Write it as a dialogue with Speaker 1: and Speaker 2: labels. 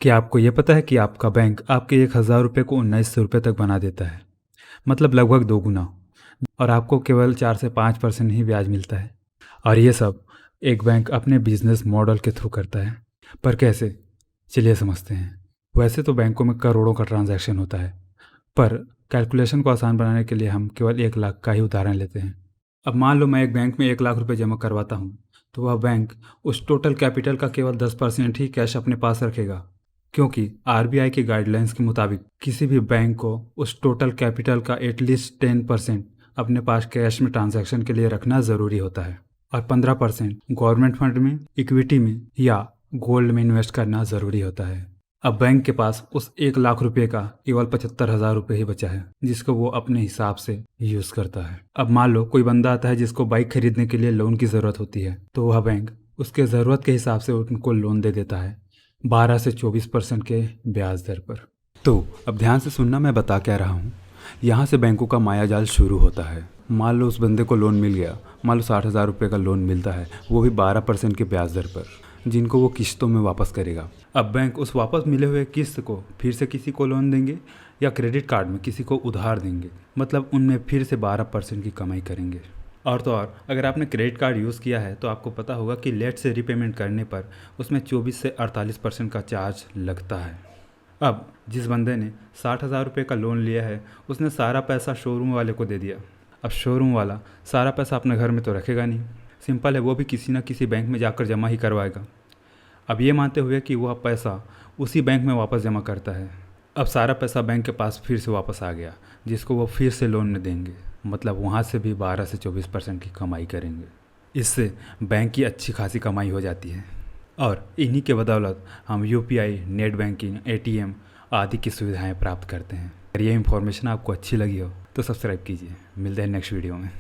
Speaker 1: क्या आपको ये पता है कि आपका बैंक आपके 1,000 रुपये को 1,900 रुपये तक बना देता है, मतलब लगभग 2 गुना। और आपको केवल 4 से 5% ही ब्याज मिलता है। और ये सब एक बैंक अपने बिजनेस मॉडल के थ्रू करता है। पर कैसे, चलिए समझते हैं। वैसे तो बैंकों में करोड़ों का ट्रांजैक्शन होता है, पर कैलकुलेशन को आसान बनाने के लिए हम केवल 1 लाख का ही उदाहरण लेते हैं। अब मान लो मैं एक बैंक में 1 लाख रुपए जमा करवाता हूँ, तो वह बैंक उस टोटल कैपिटल का केवल 10% ही कैश अपने पास रखेगा, क्योंकि आरबीआई के गाइडलाइंस के मुताबिक किसी भी बैंक को उस टोटल कैपिटल का एटलीस्ट 10% अपने पास कैश में ट्रांजैक्शन के लिए रखना ज़रूरी होता है, और 15% गवर्नमेंट फंड में, इक्विटी में या गोल्ड में इन्वेस्ट करना ज़रूरी होता है। अब बैंक के पास उस 1 लाख रुपए का केवल 75,000 रुपये ही बचा है, जिसको वो अपने हिसाब से यूज़ करता है। अब मान लो कोई बंदा आता है जिसको बाइक खरीदने के लिए लोन की ज़रूरत होती है, तो वह बैंक उसके ज़रूरत के हिसाब से उनको लोन दे देता है 12 से 24% के ब्याज दर पर। तो अब ध्यान से सुनना, मैं बता क्या रहा हूँ। यहाँ से बैंकों का मायाजाल शुरू होता है। मान लो उस बंदे को लोन मिल गया, मान लो 60,000 रुपये का लोन मिलता है, वो भी 12% के ब्याज दर पर, जिनको वो किस्तों में वापस करेगा। अब बैंक उस वापस मिले हुए किस्त को फिर से किसी को लोन देंगे या क्रेडिट कार्ड में किसी को उधार देंगे, मतलब उनमें फिर से 12% की कमाई करेंगे। और तो और, अगर आपने क्रेडिट कार्ड यूज़ किया है तो आपको पता होगा कि लेट से रीपेमेंट करने पर उसमें 24 से 48% का चार्ज लगता है। अब जिस बंदे ने 60,000 रुपये का लोन लिया है, उसने सारा पैसा शोरूम वाले को दे दिया। अब शोरूम वाला सारा पैसा अपने घर में तो रखेगा नहीं, सिंपल है, वो भी किसी ना किसी बैंक में जाकर जमा ही करवाएगा। अब ये मानते हुए कि वह पैसा उसी बैंक में वापस जमा करता है। अब सारा पैसा बैंक के पास फिर से वापस आ गया, जिसको वो फिर से लोन में देंगे, मतलब वहाँ से भी 12 से 24% की कमाई करेंगे। इससे बैंक की अच्छी खासी कमाई हो जाती है, और इन्हीं के बदौलत हम यूपीआई, नेट बैंकिंग, एटीएम आदि की सुविधाएं प्राप्त करते हैं। अगर ये इन्फॉर्मेशन आपको अच्छी लगी हो तो सब्सक्राइब कीजिए। मिलते हैं नेक्स्ट वीडियो में।